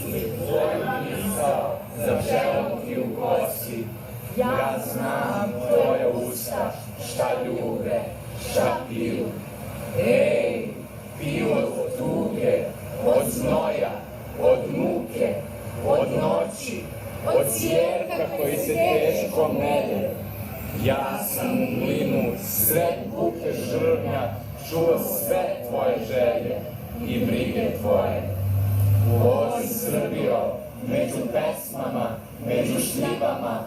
tvoju misao zaželim ti u kosi. Ja znam tvoje usta, šta ljube, šta piju. Ej, piju od tuge, od znoja, od muke, od noći, od sjerka koji se teško melje. Ja sam u mlinu, sred buke žrvnja, čuo sve tvoje želje i brige tvoje. Oj, Srbijo, među pesmama, među šljivama,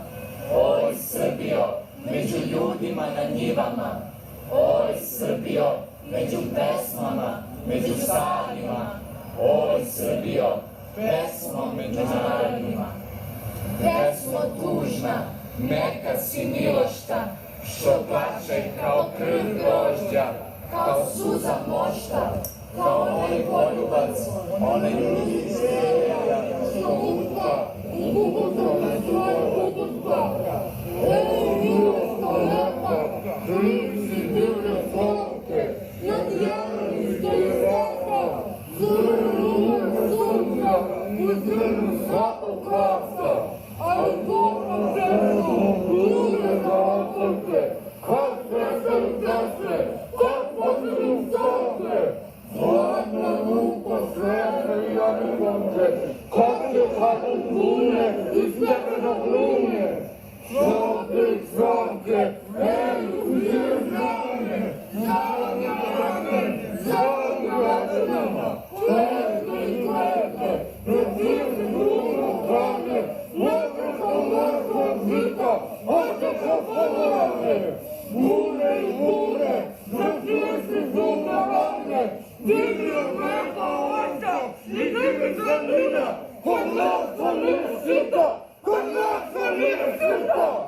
oj, Srbijo, među ljudima na njivama, oj, Srbijo, među pesmama, među sadima, oj, Srbijo, pesmom među narodima. Pesmo tužna, neka si milošta, što plače kao krv grožđa, kao suza mošta, kao onaj poljubac, onaj ljudi zvelja, što utka i bubutom na svoj bubutka. Ej, milosto lepa, živi si divne slavke, nad javnim stoji svaka, crvenu sunca, u zrnu svakog klasa, ali Bogom zemlju, ljude za otrke, kad preseli tesle, kad posljednju stoke, zlatna muka svete i anivonče, kad je hatu klune i stepeno klune, svake, svake, ej, uzir znanje, znanje vrane, znanje vrane, klete i klete, rezivne gruno hrane, Mure i mure, zvrtili si zubne rane, divni od meka oča i divni zemljina, kod nas to nije sita, kod nas to nije sita.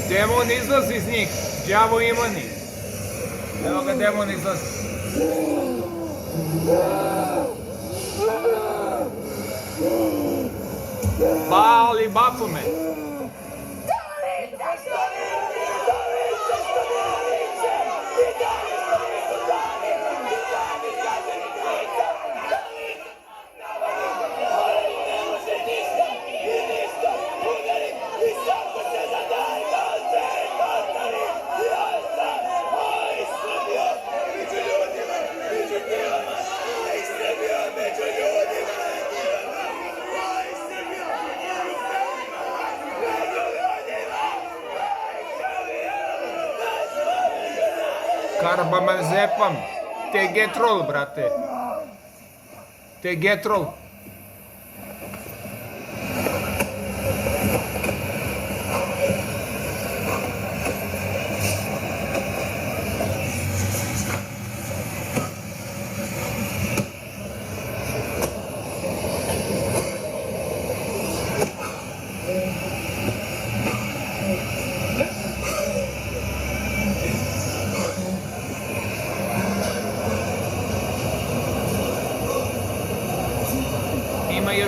Demon izlazi iz njih, đavo imani. Evo ga, demon izlazi. Bali Baphomet. Karbamazepam, te getrol, brate. Te getrol.